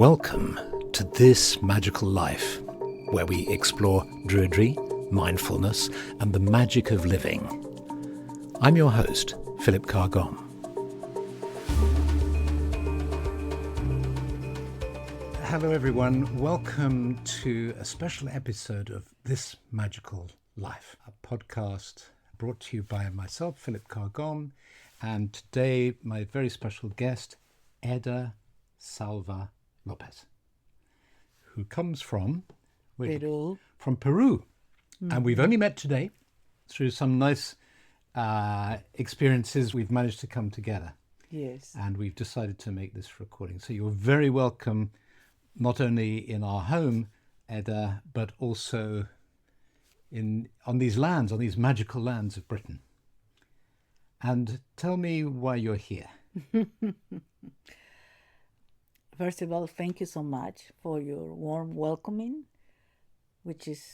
Welcome to This Magical Life, where we explore Druidry, mindfulness, and the magic of living. I'm your host, Philip Carr-Gomm. Hello everyone, welcome to a special episode of This Magical Life, a podcast brought to you by myself, Philip Carr-Gomm, and today my very special guest, Salva Lopez, who comes from Peru. From Peru. Mm-hmm. And we've only met today through some nice experiences. We've managed to come together. Yes. And we've decided to make this recording. So you're very welcome, not only in our home, Eda, but also on these lands, on these magical lands of Britain. And tell me why you're here. First of all, thank you so much for your warm welcoming, which is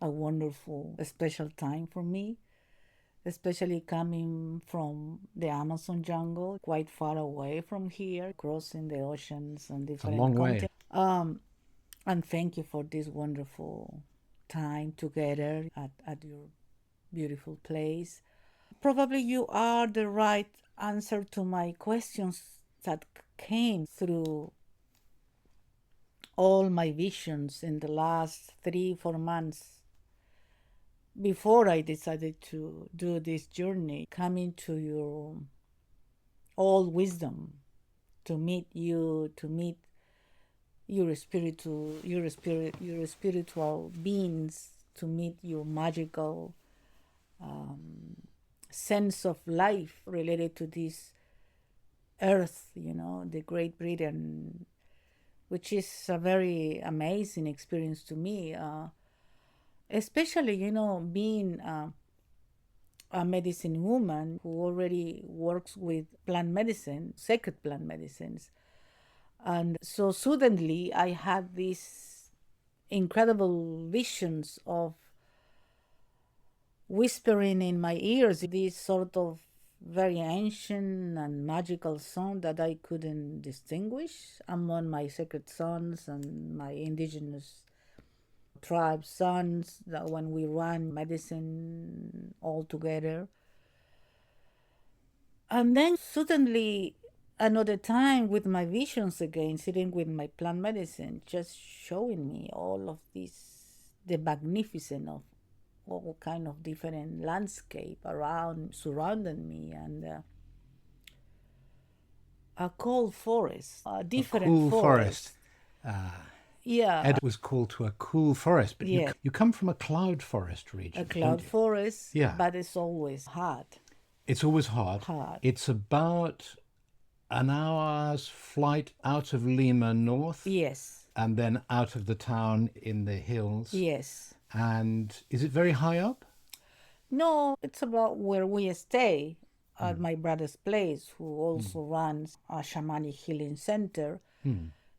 a wonderful, special time for me, especially coming from the Amazon jungle, quite far away from here, crossing the oceans and different continents. And thank you for this wonderful time together at your beautiful place. Probably you are the right answer to my questions that came through all my visions in the last 3-4 months before I decided to do this journey, coming to your all wisdom, to meet you, to meet your spiritual beings, to meet your magical sense of life related to this earth, the Great Britain, which is a very amazing experience to me, especially, being a medicine woman who already works with plant medicine, sacred plant medicines. And so suddenly I had these incredible visions of whispering in my ears this sort of very ancient and magical song that I couldn't distinguish among my sacred sons and my indigenous tribe sons, that when we run medicine all together. And then suddenly another time with my visions again, sitting with my plant medicine, just showing me all of this, the magnificence of all kind of different landscape surrounding me, and a cold forest, a different cool forest. Yeah. Ed was called to a cool forest, but yeah. you come from a cloud forest region. A cloud forest, yeah. But it's always hot. It's always hot. It's about an hour's flight out of Lima north. Yes. And then out of the town in the hills. Yes. And is it very high up? No, it's about where we stay at my brother's place, who also runs a shamanic healing center.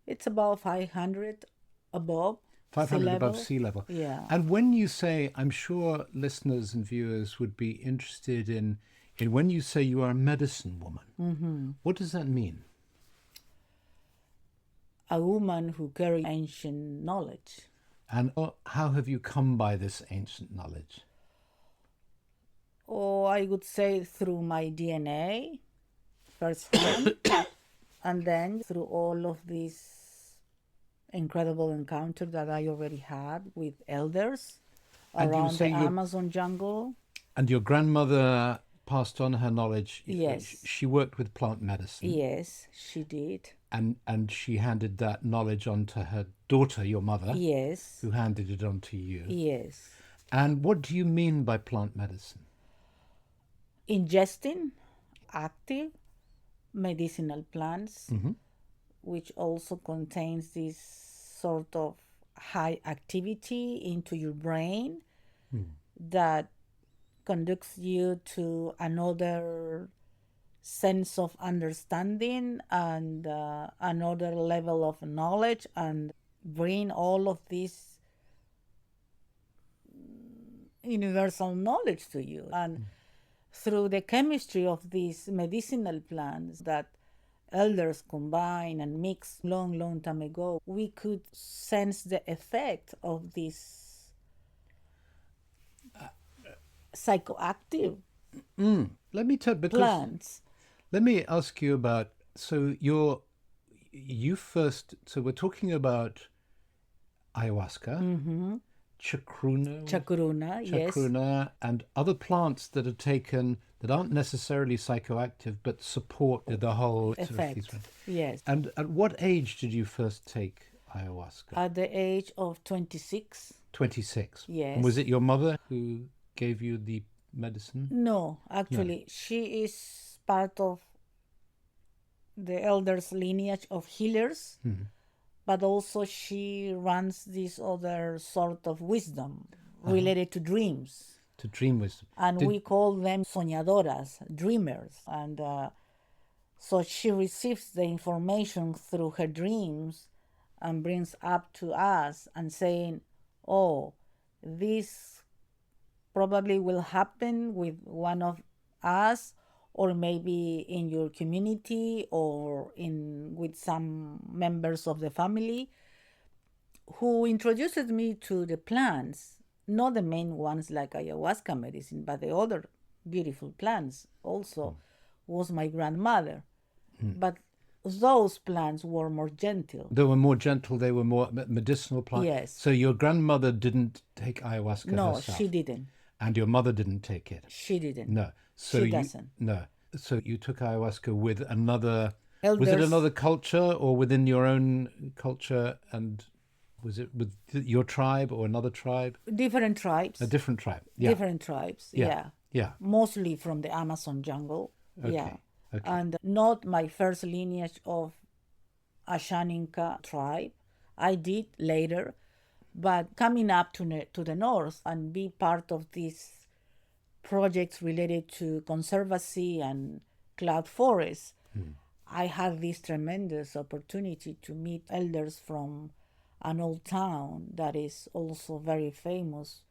It's about 500 above 500 above sea level. Yeah. And when you say, I'm sure listeners and viewers would be interested in when you say you are a medicine woman, what does that mean? A woman who carries ancient knowledge. And how have you come by this ancient knowledge? Oh, I would say through my DNA, firsthand, and then through all of these incredible encounters that I already had with elders around the Amazon jungle. And your grandmother passed on her knowledge. Yes. She worked with plant medicine. Yes, she did. And she handed that knowledge on to her daughter, your mother. Yes. Who handed it on to you. Yes. And what do you mean by plant medicine? Ingesting active medicinal plants, which also contains this sort of high activity into your brain that conducts you to another sense of understanding and another level of knowledge, and bring all of this universal knowledge to you. And through the chemistry of these medicinal plants that elders combine and mix long, long time ago, we could sense the effect of these psychoactive Let me tell because plants. let me ask you about you first. So we're talking about ayahuasca, chacruna, Chacruna, yes, chacruna, and other plants that are taken that aren't necessarily psychoactive but support the whole sort of these. effect, yes. And at what age did you first take ayahuasca? At the age of 26, 26. yes. And was it your mother who gave you the medicine? No, actually, she is part of the elders' lineage of healers, but also she runs this other sort of wisdom related to dreams. To dream wisdom. And we call them soñadoras, dreamers. And so she receives the information through her dreams and brings up to us and saying, oh, this probably will happen with one of us, or maybe in your community, or with some members of the family, who introduced me to the plants, not the main ones like ayahuasca medicine, but the other beautiful plants also, was my grandmother. But those plants were more gentle. They were more gentle, they were more medicinal plants. Yes. So your grandmother didn't take ayahuasca No, herself? she didn't. And your mother didn't take it? She didn't. No. So She you, doesn't. No. So you took ayahuasca with another... Was it Elders. another culture or within your own culture? And was it with your tribe or another tribe? Different tribes. A different tribe. Yeah. Different tribes, yeah. Yeah. Mostly from the Amazon jungle. Yeah. Okay. And not my first lineage of Ashaninka tribe. I did later, but coming up to the north and be part of these projects related to conservancy and cloud forests, I had this tremendous opportunity to meet elders from an old town that is also very famous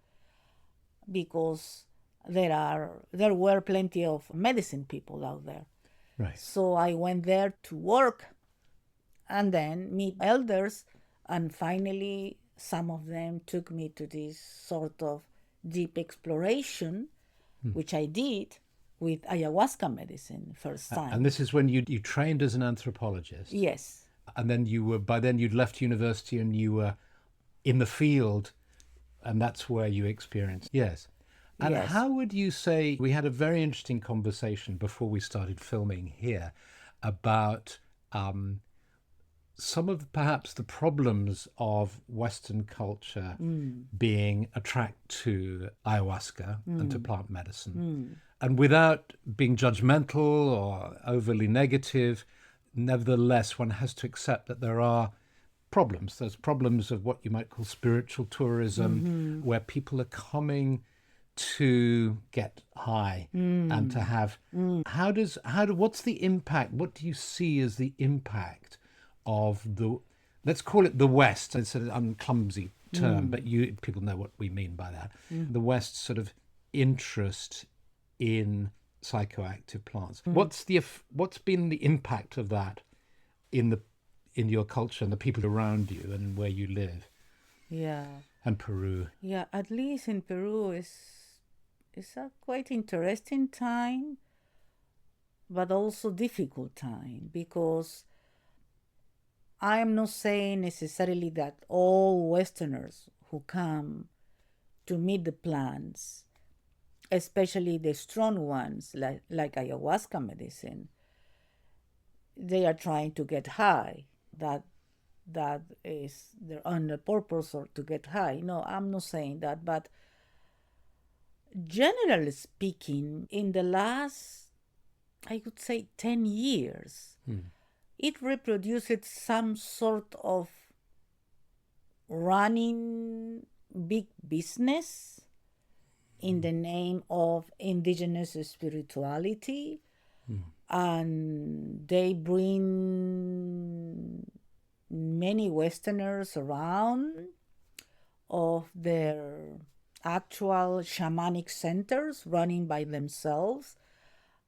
because there were plenty of medicine people out there. Right. So I went there to work and then meet elders, and finally some of them took me to this sort of deep exploration, which I did with ayahuasca medicine first time. And this is when you trained as an anthropologist. Yes. And then by then you'd left university and you were in the field, and that's where you experienced. Yes. And Yes. how would you say, we had a very interesting conversation before we started filming here about some of perhaps the problems of Western culture being attracted to ayahuasca and to plant medicine. And without being judgmental or overly negative, nevertheless, one has to accept that there are problems. There's problems of what you might call spiritual tourism, where people are coming to get high and to have... What's the impact? What do you see as the impact of let's call it the West? It's an clumsy term, but people know what we mean by that. The West's sort of interest in psychoactive plants. What's been the impact of that in your culture and the people around you and where you live? Yeah. And Peru. Yeah, at least in Peru it's a quite interesting time, but also difficult time, because I am not saying necessarily that all Westerners who come to meet the plants, especially the strong ones like ayahuasca medicine, they are trying to get high. That is their only purpose, or to get high. No, I'm not saying that, but generally speaking, in the last, I would say, 10 years, it reproduced some sort of running big business in the name of indigenous spirituality, and they bring many Westerners around of their actual shamanic centers running by themselves,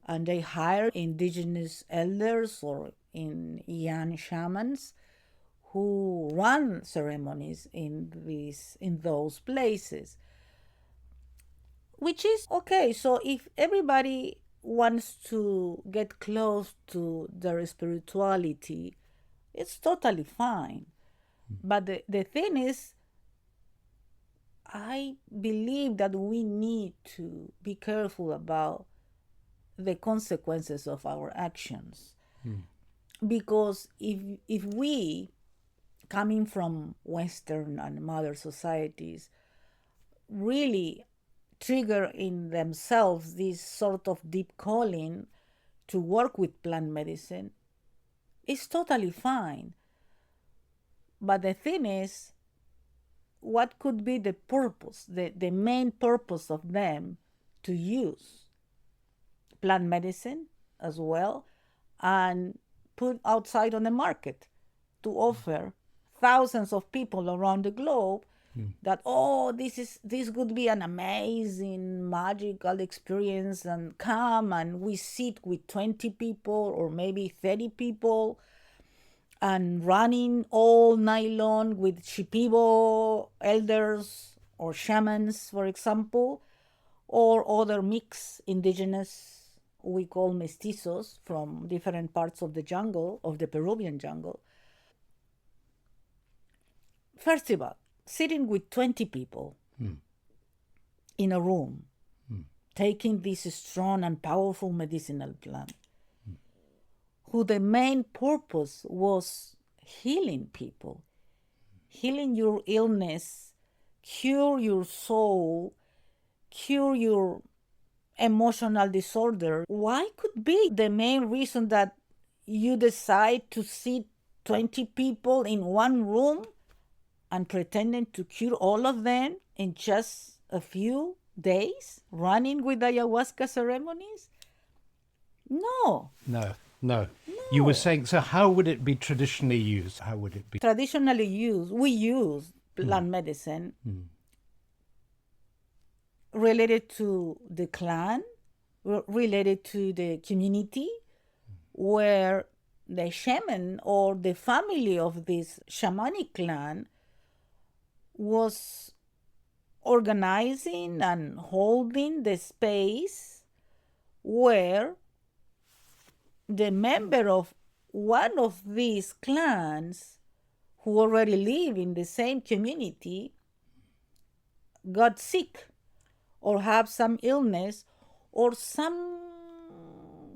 and they hire indigenous elders or in young shamans who run ceremonies in those places, which is okay. So if everybody wants to get close to their spirituality, it's totally fine. But the thing is, I believe that we need to be careful about the consequences of our actions. Because if we, coming from Western and modern societies, really trigger in themselves this sort of deep calling to work with plant medicine, it's totally fine. But the thing is, what could be the purpose, the main purpose of them to use plant medicine as well and put outside on the market to offer thousands of people around the globe that, oh, this could be an amazing magical experience, and come and we sit with 20 people or maybe 30 people and running all night long with Shipibo elders or shamans, for example, or other mixed indigenous, we call mestizos, from different parts of the jungle, of the Peruvian jungle. First of all, sitting with 20 people in a room, taking this strong and powerful medicinal plant, who the main purpose was healing people, healing your illness, cure your soul, cure your emotional disorder. Why could be the main reason that you decide to sit 20 people in one room and pretending to cure all of them in just a few days, running with ayahuasca ceremonies? No. No. You were saying, so how would it be traditionally used? How would it be? Traditionally we use plant medicine related to the clan, related to the community, where the shaman or the family of this shamanic clan was organizing and holding the space where the member of one of these clans who already live in the same community got sick or have some illness or some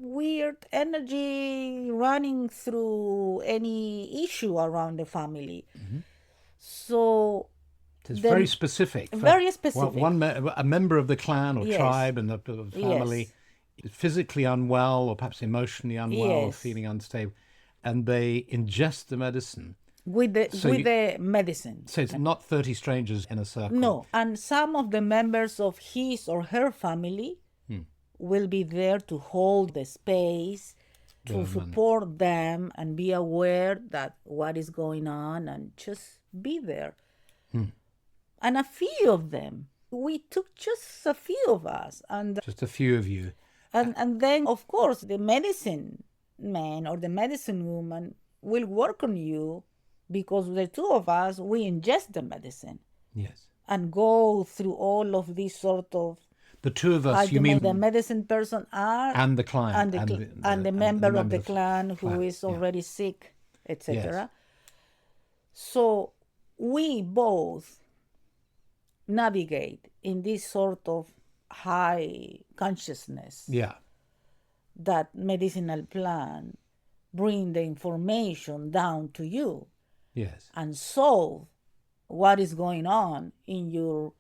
weird energy running through any issue around the family. So It's very specific. Very specific. A member of the clan or Yes. tribe and the family is physically unwell or perhaps emotionally unwell or Yes. feeling unstable, and they ingest the medicine. with the medicine. So it's not 30 strangers in a circle. No, and some of the members of his or her family will be there to hold the space, to support them and be aware that what is going on and just be there. And a few of them, we took just a few of us, and Just a few of you. and then of course the medicine man or the medicine woman will work on you, because the two of us, we ingest the medicine Yes. and go through all of these sort of The two of us, you mean the medicine person are and the client and the member of the clan who clan, is already sick, etc. Yes. So we both navigate in this sort of high consciousness Yeah. that medicinal plant bring the information down to you Yes. and solve what is going on in your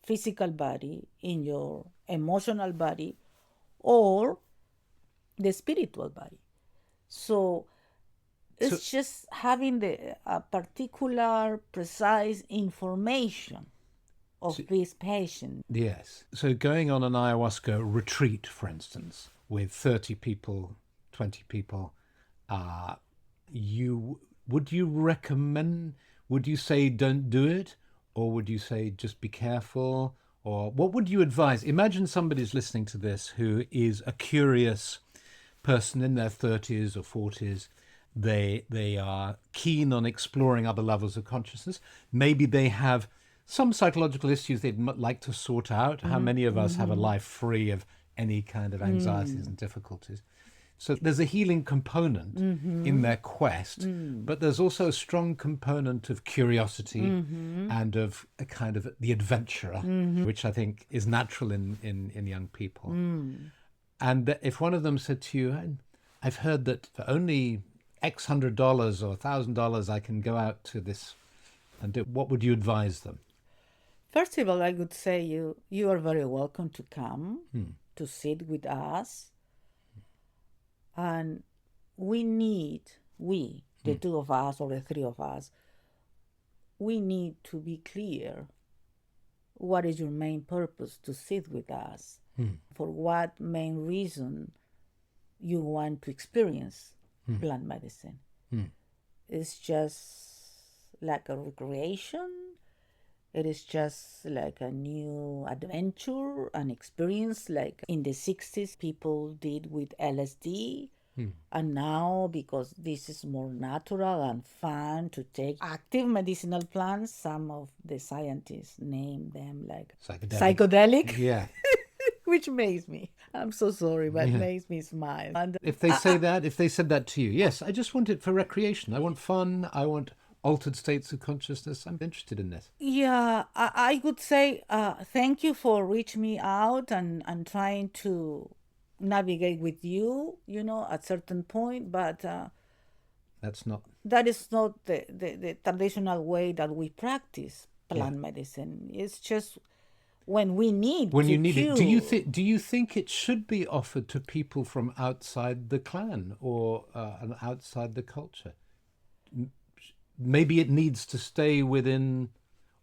physical body, in your emotional body, or the spiritual body. So it's just having a particular, precise information of this patient. Yes. So going on an ayahuasca retreat, for instance, with 30 people, 20 people, would you recommend, would you say don't do it? Or would you say just be careful? or what would you advise? Imagine somebody's listening to this who is a curious person in their 30s or 40s. They are keen on exploring other levels of consciousness. Maybe they have some psychological issues they'd like to sort out. How many of us have a life free of any kind of anxieties and difficulties? So there's a healing component in their quest, but there's also a strong component of curiosity and of a kind of the adventurer, which I think is natural in young people. And that if one of them said to you, I've heard that for only X $100 or $1,000 I can go out to this and do, what would you advise them? First of all, I would say you are very welcome to come to sit with us. And the two of us or the three of us, we need to be clear what is your main purpose to sit with us, for what main reason you want to experience plant medicine. It's just like a recreation. It is just like a new adventure, an experience like in the 60s people did with LSD. And now, because this is more natural and fun to take active medicinal plants, some of the scientists name them like psychedelic. Yeah. Which makes me, I'm so sorry, but makes me smile. And If they say that, if they said that to you, yes, I just want it for recreation. I want fun. I want altered states of consciousness. I'm interested in this. Yeah, I would say thank you for reaching me out and trying to navigate with you, at certain point, but that is not the traditional way that we practice plant medicine. It's just when we need when to you need cure. it. Do you think it should be offered to people from outside the clan or outside the culture? Maybe it needs to stay within,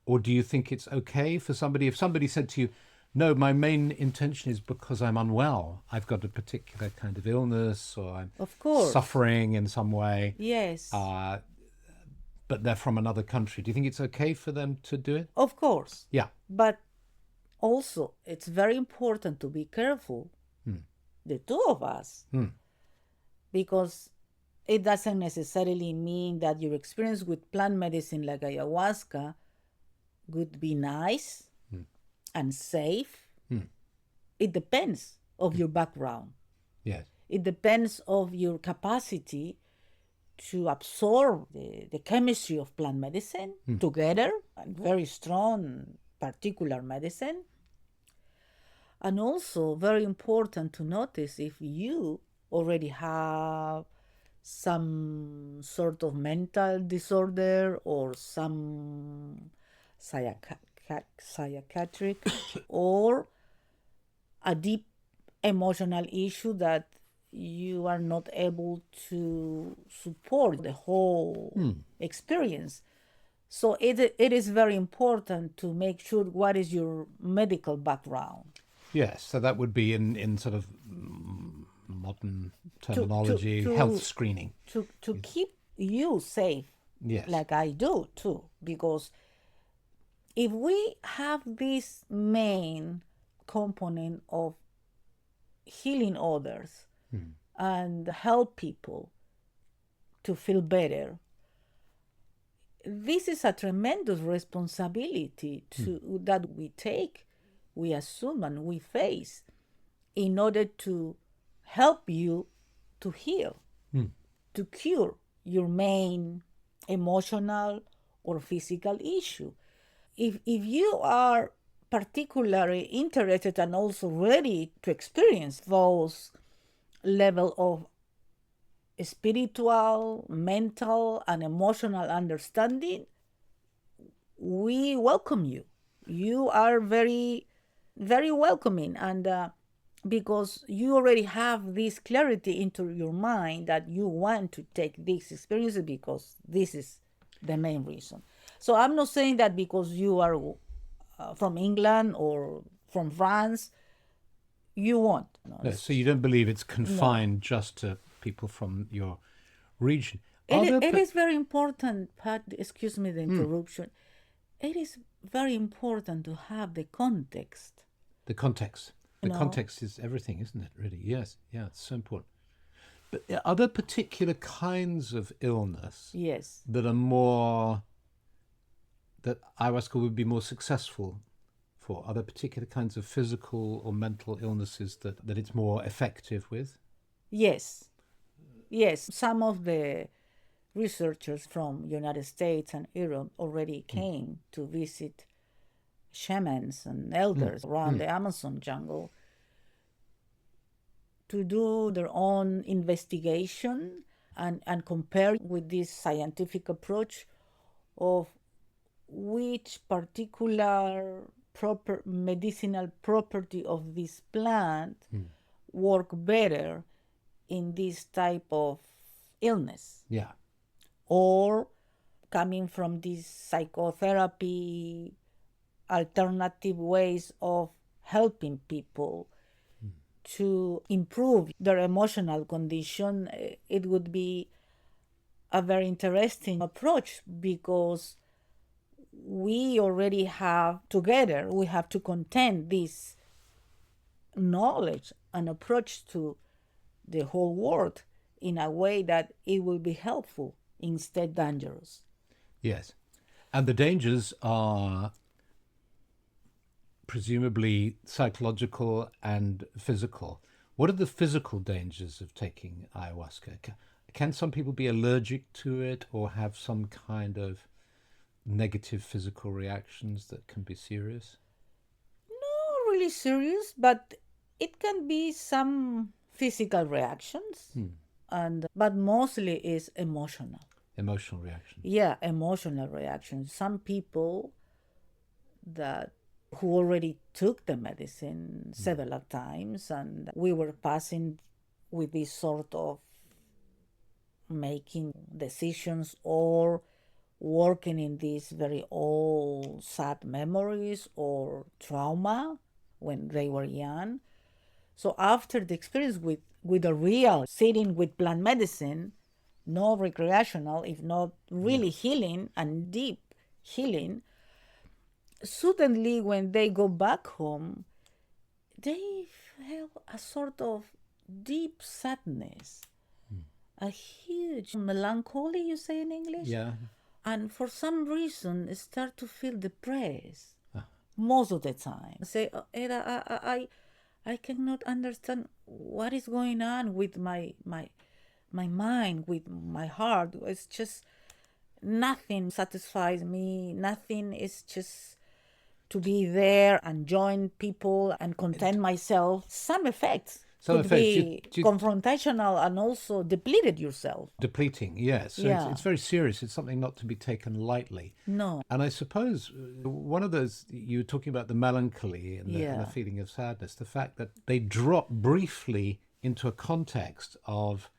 or do you think it's okay for somebody, if somebody said to you, no, my main intention is because I'm unwell, I've got a particular kind of illness, or I'm Of course. suffering in some way. Yes. But they're from another country. Do you think it's okay for them to do it? Of course. Yeah. But also, it's very important to be careful, the two of us, because it doesn't necessarily mean that your experience with plant medicine like ayahuasca would be nice and safe. It depends of your background. Yes. It depends of your capacity to absorb the chemistry of plant medicine together, and very strong particular medicine. And also very important to notice if you already have some sort of mental disorder or some psychiatric or a deep emotional issue that you are not able to support the whole experience. So it is very important to make sure what is your medical background. Yes, so that would be in sort of modern terminology, health screening. To keep you safe, yes, like I do too, because if we have this main component of healing others and help people to feel better, this is a tremendous responsibility that we take, we assume, and we face in order to help you to heal, to cure your main emotional or physical issue. If you are particularly interested and also ready to experience those level of spiritual, mental, and emotional understanding, we welcome you. You are very, very welcoming, and because you already have this clarity into your mind that you want to take this experience because this is the main reason. So I'm not saying that because you are from England or from France, you won't. No, so you don't believe it's confined just to people from your region? It is very important, Pat, excuse me the interruption. it is very important to have the context. The context. The You know, context is everything, isn't it, really? Yes, yeah, it's so important. But are there particular kinds of illness yes. that are more, that ayahuasca would be more successful for? Are there particular kinds of physical or mental illnesses that it's more effective with? Yes. Yes. Some of the researchers from United States and Europe already came to visit shamans and elders around the Amazon jungle to do their own investigation and compare with this scientific approach of which particular proper medicinal property of this plant work better in this type of illness, Yeah. or coming from this psychotherapy alternative ways of helping people to improve their emotional condition. It would be a very interesting approach, because we already have together, we have to contend this knowledge and approach to the whole world in a way that it will be helpful instead dangerous. Yes. And the dangers are presumably psychological and physical. What are the physical dangers of taking ayahuasca? Can some people be allergic to it or have some kind of negative physical reactions that can be serious? Not really serious, but it can be some physical reactions, and but mostly is emotional. Emotional reaction. Yeah, emotional reactions. Some people that who already took the medicine several times, and we were passing with this sort of making decisions or working in these very old sad memories or trauma when they were young. So after the experience with a real sitting with plant medicine, no recreational, if not really healing and deep healing, suddenly when they go back home, they have a sort of deep sadness, a huge melancholy, you say in English? Yeah. And for some reason start to feel depressed most of the time. Say, "Oh, Ada, I cannot understand what is going on with my mind, with my heart. It's just nothing satisfies me. Nothing is just to be there and join people and content myself." Some effects Some could effects. be confrontational and also depleted yourself. Depleting, yes. So Yeah. it's very serious. It's something not to be taken lightly. No. And I suppose one of those, you were talking about the melancholy and the Yeah. feeling of sadness, the fact that they drop briefly into a context of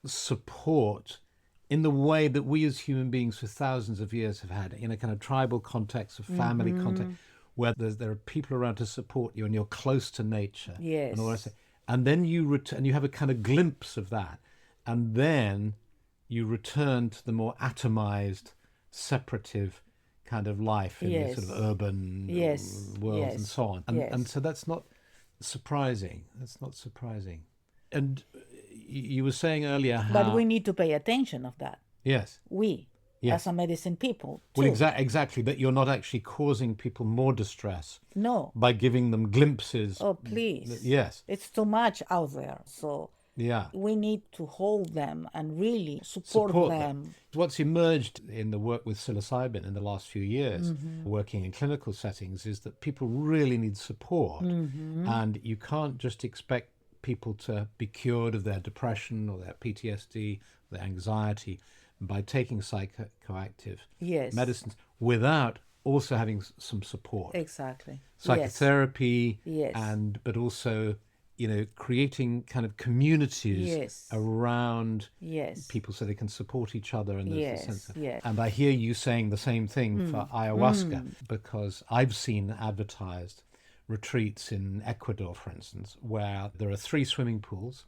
support in the way that we as human beings for thousands of years have had, in a kind of tribal context, a family context, where there are people around to support you and you're close to nature. Yes. And all that. And then you return, you have a kind of glimpse of that. And then you return to the more atomized, separative kind of life in the sort of urban world and so on. And so that's not surprising. That's not surprising. And you were saying earlier how... But we need to pay attention of that. Yes. As a medicine people, too. Well, exactly, that you're not actually causing people more distress No. by giving them glimpses. Oh, please. Yes. It's too much out there. So we need to hold them and really support them. What's emerged in the work with psilocybin in the last few years, working in clinical settings, is that people really need support. And you can't just expect people to be cured of their depression or their PTSD, their anxiety, by taking psychoactive medicines without also having some support. Exactly. Psychotherapy, but also, creating kind of communities around people so they can support each other, and there's a sense of, and I hear you saying the same thing for ayahuasca, because I've seen advertised retreats in Ecuador, for instance, where there are 3 swimming pools,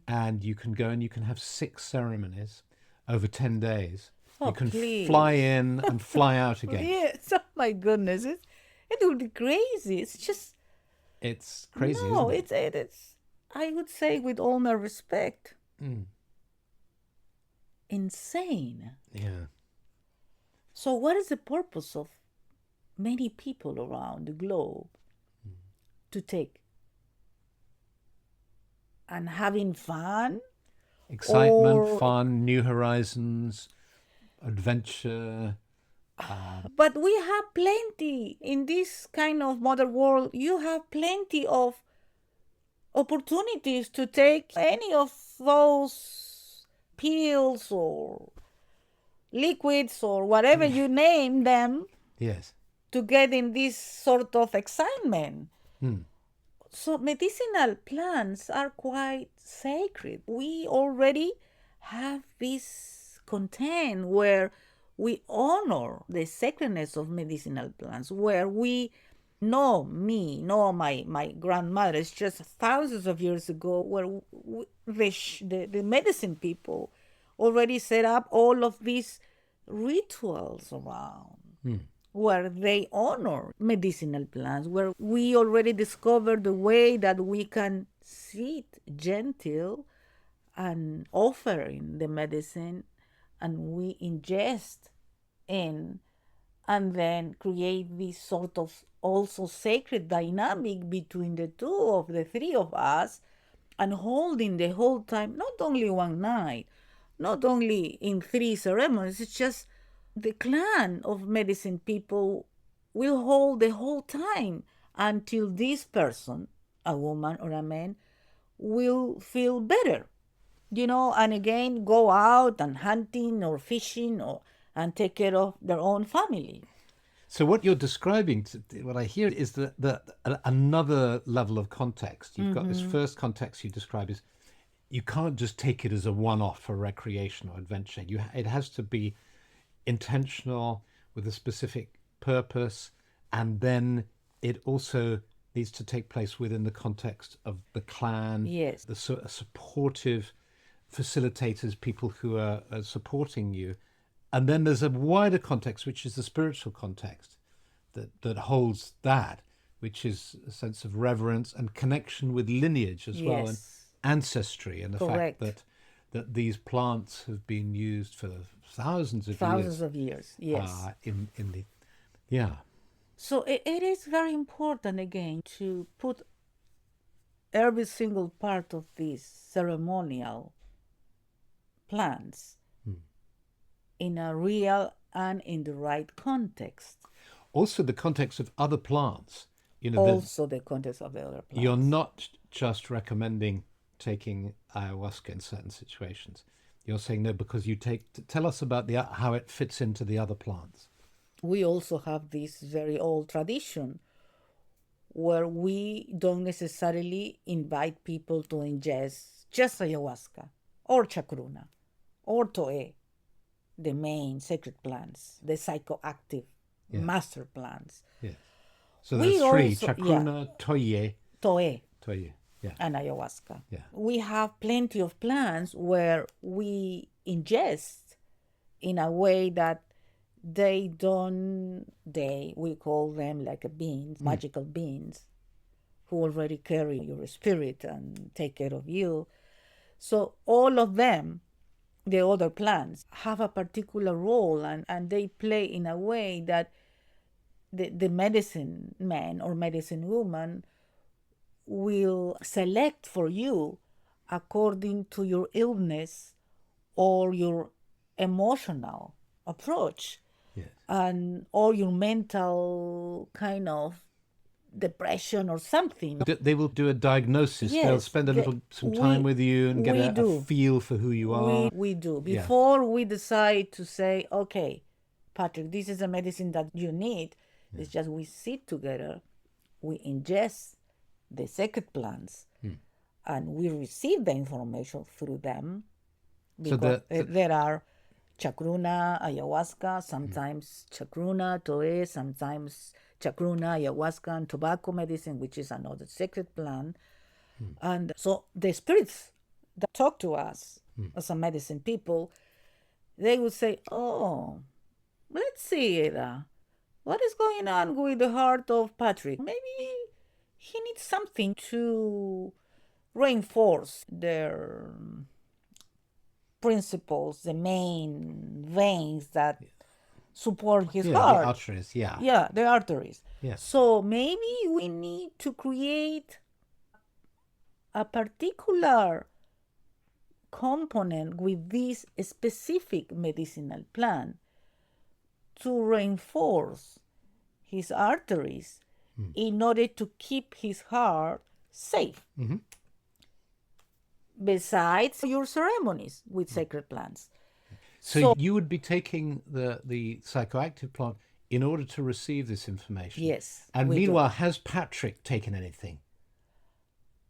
and you can go and you can have 6 ceremonies over 10 days. Oh, you can please. fly in and fly out again. Yes. My goodness, it would be crazy. It's just It's crazy, no. isn't it? It's. I would say, with all my respect, Mm. insane. Yeah. So, what is the purpose of many people around the globe to take and having fun Excitement, or fun, new horizons, adventure. but we have plenty in this kind of modern world. You have plenty of opportunities to take any of those pills or liquids or whatever you name them Yes. to get in this sort of excitement. Mm. So medicinal plants are quite sacred. We already have this content where we honor the sacredness of medicinal plants, where we know my grandmother, it's just thousands of years ago, where the medicine people already set up all of these rituals around where they honor medicinal plants, where we already discovered the way that we can sit gentle and offering the medicine and we ingest in and then create this sort of also sacred dynamic between the two of the three of us and holding the whole time, not only one night, not only in three ceremonies, it's just the clan of medicine people will hold the whole time until this person, a woman or a man, will feel better, and again go out and hunting or fishing or and take care of their own family. So what you're describing, what I hear, is another level of context. You've got this first context you describe is you can't just take it as a one-off for recreation or adventure. It has to be intentional with a specific purpose, and then it also needs to take place within the context of the clan, Yes. the supportive facilitators, people who are supporting you. And then there's a wider context, which is the spiritual context that holds that, which is a sense of reverence and connection with lineage as well, and Yes. ancestry, and the fact Correct. that these plants have been used for thousands of Thousands years of years. Yes. in the yeah. So it is very important again to put every single part of these ceremonial plans in a real and in the right context. Also, the context of other plants. Also the context of the other plants. You're not just recommending taking ayahuasca in certain situations. You're saying no because you tell us about how it fits into the other plants. We also have this very old tradition where we don't necessarily invite people to ingest just ayahuasca or chacruna or toe, the main sacred plants, the psychoactive master plants. Yeah. So there's three: also, chacruna, toe, yeah, and ayahuasca. Yeah. We have plenty of plants where we ingest in a way that we call them like a beings, magical beings, who already carry your spirit and take care of you. So all of them, the other plants, have a particular role and they play in a way that the medicine man or medicine woman will select for you according to your illness or your emotional approach. yes. And or your mental kind of depression or something. They will do a diagnosis. They'll Yes, spend some time with you and get a feel for who you are. We do. Before we decide to say, okay, Patrick, this is a medicine that you need, it's just we sit together, we ingest the sacred plants, and we receive the information through them. Because there are chacruna, ayahuasca, sometimes chacruna, toe, sometimes chacruna, ayahuasca, and tobacco medicine, which is another sacred plant. And so the spirits that talk to us as a medicine people, they would say, oh, let's see, Ada, what is going on with the heart of Patrick? Maybe he needs something to reinforce their principles, the main veins that support his Yeah, the heart. arteries, yeah. Yeah, the arteries. Yes. So maybe we need to create a particular component with this specific medicinal plant to reinforce his arteries in order to keep his heart safe. Mm-hmm. Besides your ceremonies with sacred plants. So you would be taking the psychoactive plant in order to receive this information. Yes. And we do. meanwhile, has Patrick taken anything?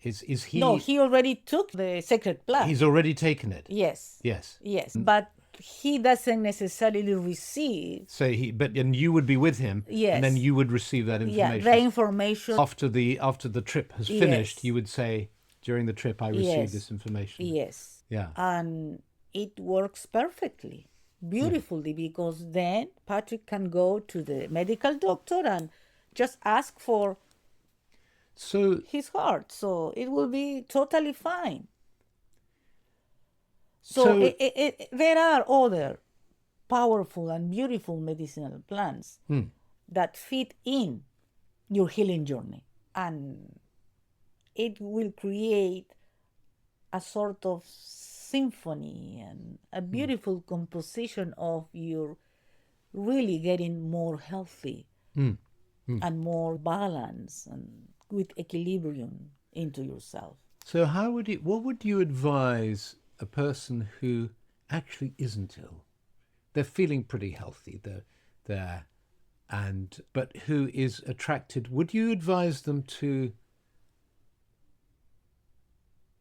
Is he? No, he already took the sacred plant. He's already taken it. Yes. Yes. Yes. But he doesn't necessarily receive. So and you would be with him. Yes. And then you would receive that information. Yeah, the information. After the trip has finished, you would say, during the trip, I received this information. Yes. Yeah. And it works perfectly, beautifully, because then Patrick can go to the medical doctor and just ask for his heart. So it will be totally fine. So there are other powerful and beautiful medicinal plants that fit in your healing journey. And it will create a sort of symphony and a beautiful composition of you really getting more healthy and more balance and with equilibrium into yourself. So what would you advise a person who actually isn't ill? They're feeling pretty healthy, but who is attracted? Would you advise them to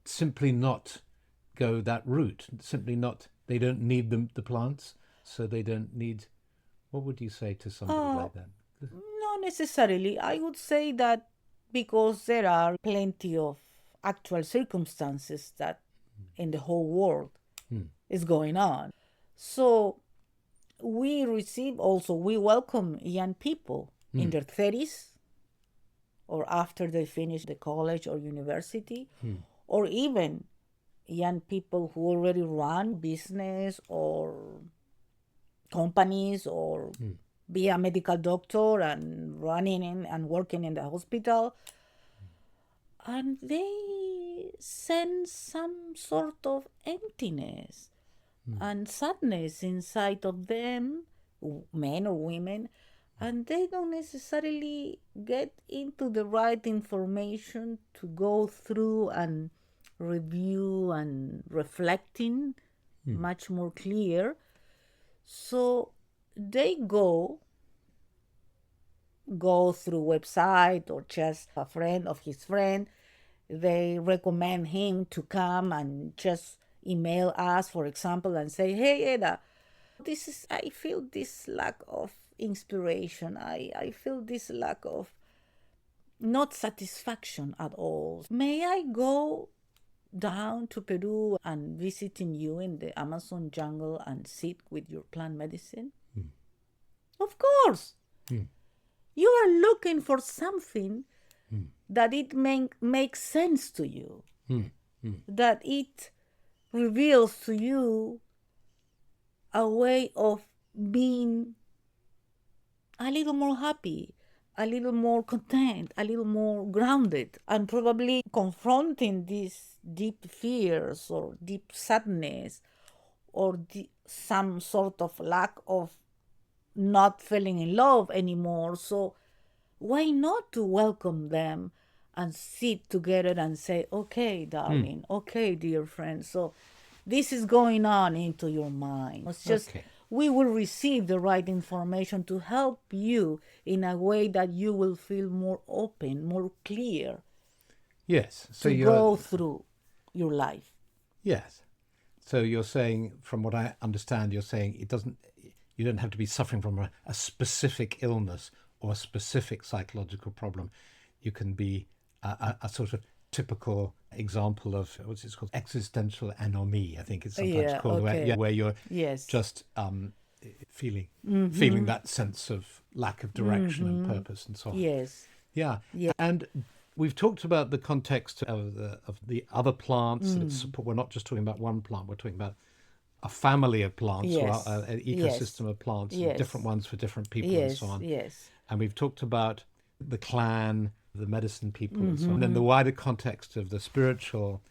simply not go that route? Simply not. They don't need the plants, so they don't need. What would you say to somebody like that? Not necessarily. I would say that because there are plenty of actual circumstances that in the whole world is going on. So we welcome young people in their 30s or after they finish the college or university, or even young people who already run business or companies or be a medical doctor and running in and working in the hospital. And they sense some sort of emptiness and sadness inside of them, men or women, and they don't necessarily get into the right information to go through and review and reflecting much more clear. So they go through website or just a friend of his friend. They recommend him to come and just email us, for example, and say, hey, Eda, I feel this lack of inspiration. I feel this lack of not satisfaction at all. May I go down to Peru and visiting you in the Amazon jungle and sit with your plant medicine? Of course. You are looking for something that it makes sense to you, that it reveals to you a way of being a little more happy, a little more content, a little more grounded, and probably confronting these deep fears or deep sadness or some sort of lack of not feeling in love anymore. So why not to welcome them and sit together and say, okay, darling, okay, dear friend, so this is going on into your mind. It's just we will receive the right information to help you in a way that you will feel more open, more clear. Yes. So to go through your life. Yes. So you're saying, from what I understand, you're saying you don't have to be suffering from a specific illness or a specific psychological problem. You can be a sort of typical example of what's it called, existential anomie, I think it's sometimes called, where you're just feeling that sense of lack of direction and purpose and so on. Yes. Yeah. Yeah. And we've talked about the context of the other plants. And we're not just talking about one plant, we're talking about a family of plants Yes. or an Yes. ecosystem of plants, and Yes. different ones for different people and Yes. so on. Yes. And we've talked about the clan, the medicine people, and so on. And then the wider context of the spiritual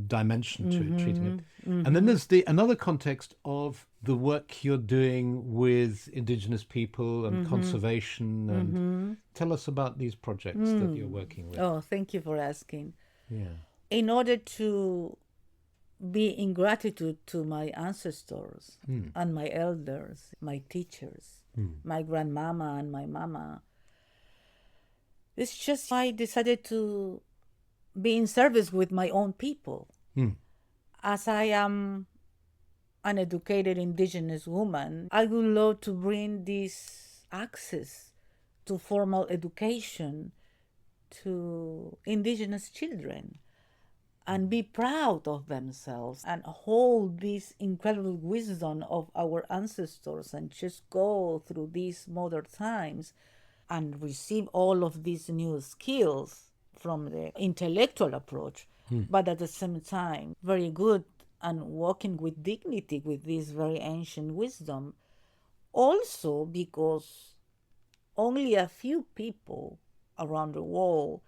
dimension to it, treating it. And then there's another context of the work you're doing with Indigenous people and conservation. And tell us about these projects that you're working with. Oh, thank you for asking. Yeah. In order to be in gratitude to my ancestors and my elders, my teachers, my grandmama and my mama, it's just I decided to be in service with my own people. As I am an educated Indigenous woman, I would love to bring this access to formal education to Indigenous children and be proud of themselves and hold this incredible wisdom of our ancestors and just go through these modern times and receive all of these new skills from the intellectual approach, but at the same time, very good and walking with dignity with this very ancient wisdom. Also, because only a few people around the world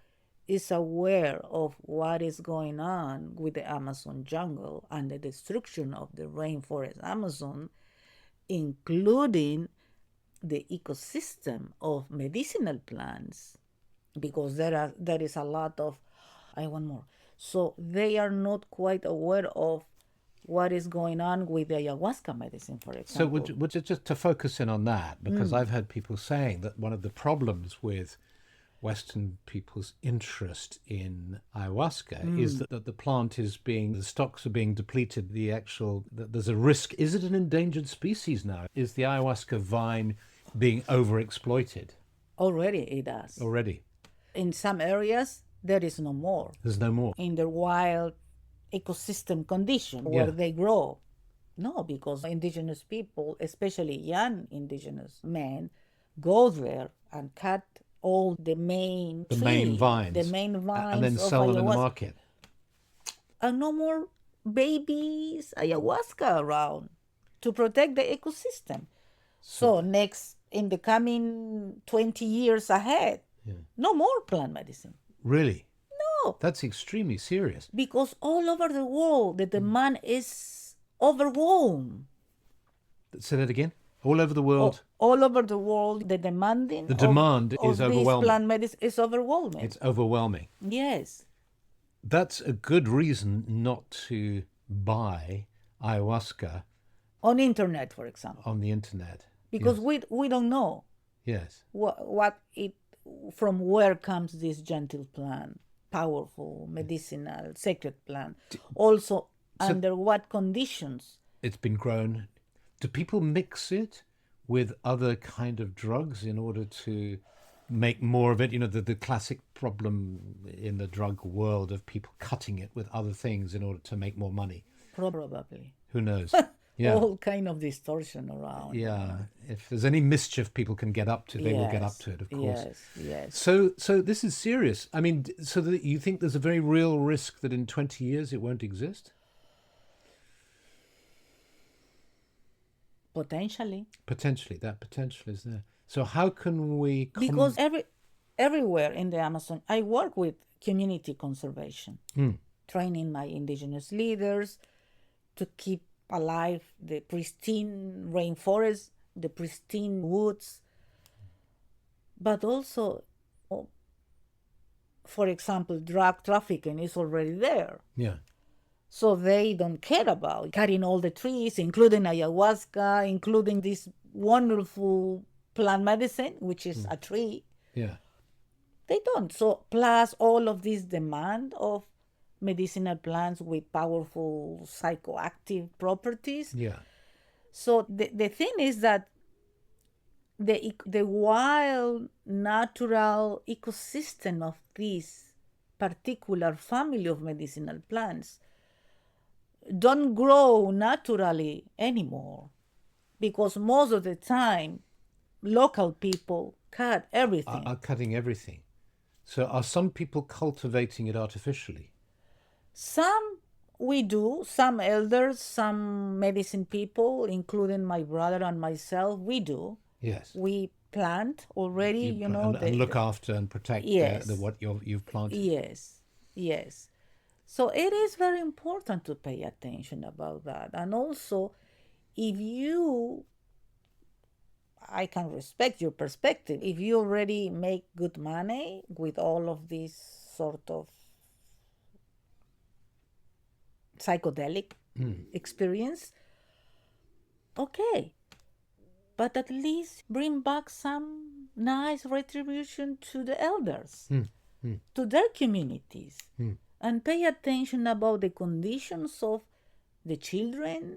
is aware of what is going on with the Amazon jungle and the destruction of the rainforest Amazon, including the ecosystem of medicinal plants, because there is a lot of, I want more. So they are not quite aware of what is going on with the ayahuasca medicine, for example. So would you just to focus in on that, because I've heard people saying that one of the problems with Western people's interest in ayahuasca is that the plant is the stocks are being depleted, that there's a risk. Is it an endangered species now? Is the ayahuasca vine being overexploited? Already it does. Already? In some areas, there is no more. There's no more? In the wild ecosystem condition where they grow. No, because Indigenous people, especially young Indigenous men, go there and cut all the main vines. And then sell them in the market. And no more babies ayahuasca around to protect the ecosystem. So next, in the coming 20 years ahead, no more plant medicine. Really? No. That's extremely serious. Because all over the world, the demand is overwhelmed. Say that again? All over the world? All over the world, the demand is overwhelming. Plant medicine is overwhelming. It's overwhelming. Yes. That's a good reason not to buy ayahuasca on internet, for example. On the internet. Because we don't know. Yes. From where comes this gentle plant, powerful, medicinal, sacred plant. Also, under what conditions? It's been grown. Do people mix it with other kind of drugs in order to make more of it? You know, the classic problem in the drug world of people cutting it with other things in order to make more money. Probably. Who knows? Yeah. All kind of distortion around. Yeah. If there's any mischief people can get up to, they will get up to it, of course. Yes. So this is serious. I mean, so that you think there's a very real risk that in 20 years it won't exist? Potentially. That potential is there. So how can we... Because everywhere in the Amazon, I work with community conservation, training my Indigenous leaders to keep alive the pristine rainforest, the pristine woods, but also, for example, drug trafficking is already there. Yeah. So they don't care about cutting all the trees, including ayahuasca, including this wonderful plant medicine, which is a tree. Yeah. They don't. So plus all of this demand of medicinal plants with powerful psychoactive properties. Yeah. So the thing is that the wild natural ecosystem of this particular family of medicinal plants don't grow naturally anymore, because most of the time local people cut everything. Are cutting everything. So are some people cultivating it artificially? Some we do, some elders, some medicine people, including my brother and myself, we do. Yes. We plant already, And look after and protect the yes, what you've planted. yes, yes. So it is very important to pay attention about that. And also, if you, I can respect your perspective. If you already make good money with all of this sort of psychedelic experience, okay. But at least bring back some nice retribution to the elders, to their communities, and pay attention about the conditions of the children,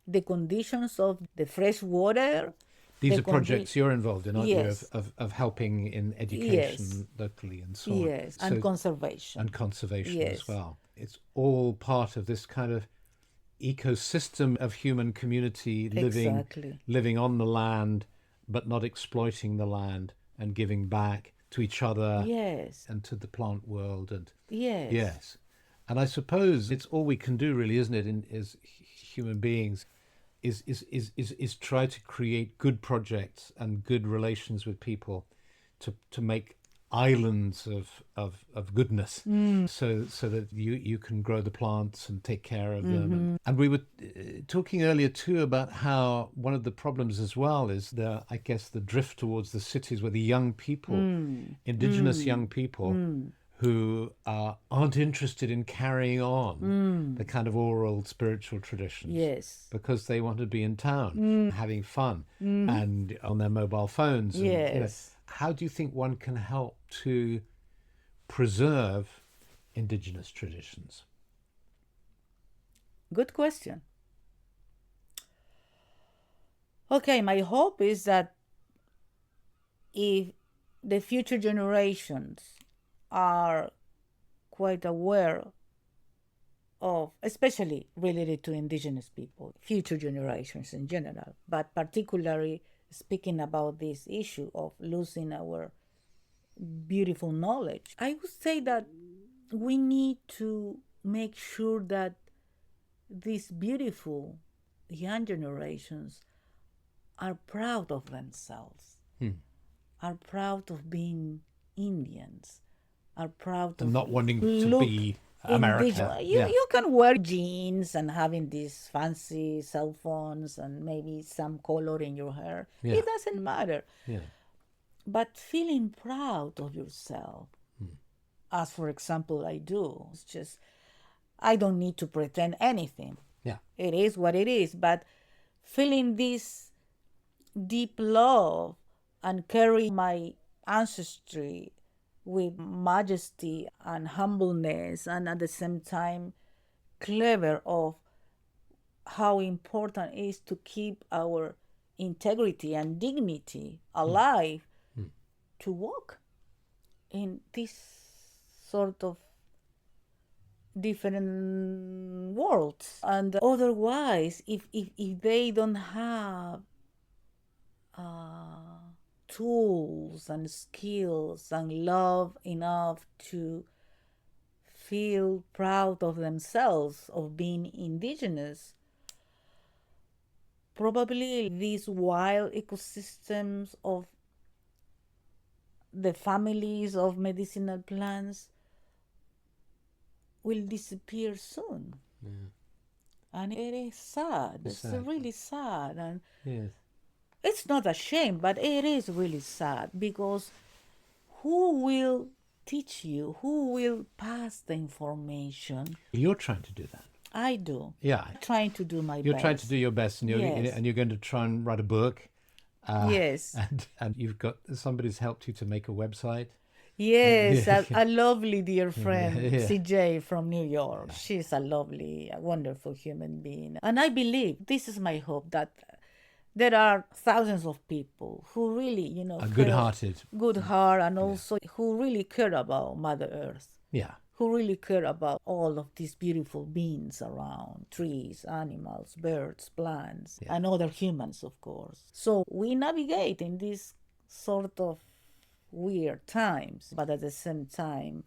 the conditions of the fresh water. These are projects you're involved in, aren't Yes. you, of helping in education locally and so on. Yes, and conservation. And conservation Yes. as well. It's all part of this kind of ecosystem of human community Exactly. living on the land, but not exploiting the land and giving back to each other Yes, and to the plant world. And yes. yes, and I suppose it's all we can do, really, isn't it, as human beings, is try to create good projects and good relations with people, to make islands of goodness, so that you can grow the plants and take care of them. And we were talking earlier too about how one of the problems as well is I guess the drift towards the cities, where the young people, indigenous young people, who aren't interested in carrying on the kind of oral spiritual traditions. Yes. Because they want to be in town, having fun, and on their mobile phones. And, Yes. how do you think one can help to preserve indigenous traditions? Good question. Okay, my hope is that if the future generations are quite aware of, especially related to indigenous people, future generations in general, but particularly speaking about this issue of losing our beautiful knowledge, I would say that we need to make sure that these beautiful young generations are proud of themselves, are proud of being Indians, are proud And of not wanting to be America. You can wear jeans and having these fancy cell phones and maybe some color in your hair. Yeah. It doesn't matter. Yeah. But feeling proud of yourself, as for example I do, it's just, I don't need to pretend anything. Yeah. It is what it is. But feeling this deep love and carry my ancestry with majesty and humbleness, and at the same time clever of how important it is to keep our integrity and dignity alive, to walk in this sort of different worlds. And otherwise, if they don't have tools and skills and love enough to feel proud of themselves, of being indigenous, probably these wild ecosystems of the families of medicinal plants will disappear soon. And it is sad. It's really sad. And Yes. it's not a shame, but it is really sad, because who will teach you? Who will pass the information? You're trying to do that. I do. Yeah. I'm trying to do my You're best. trying to do your best, and you're going to try and write a book. Yes. And you've got somebody's helped you to make a website. Yes, a lovely dear friend, Yeah. CJ from New York. She's a lovely, a wonderful human being. And I believe, this is my hope, that there are thousands of people who really, Are good-hearted. good heart, and also who really care about Mother Earth. Yeah. who really care about all of these beautiful beings around, trees, animals, birds, plants, Yeah. and other humans, of course. So we navigate in these sort of weird times, but at the same time,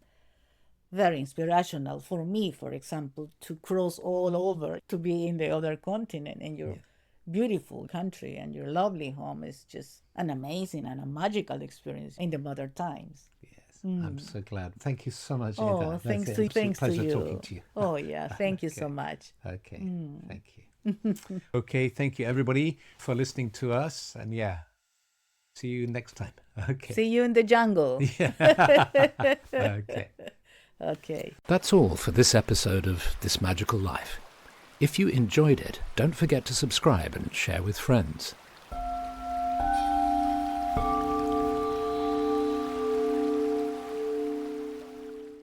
very inspirational for me, for example, to cross all over to be in the other continent in your beautiful country, and your lovely home is just an amazing and a magical experience in the modern times. Yes, I'm so glad. Thank you so much, Oh, Eda. That's an absolute thanks to pleasure you. talking to you. Oh, yeah, thank you so Okay. much. Okay, thank you. Okay, thank you everybody for listening to us, and see you next time. Okay. See you in the jungle. Okay. Okay. That's all for this episode of This Magical Life. If you enjoyed it, don't forget to subscribe and share with friends.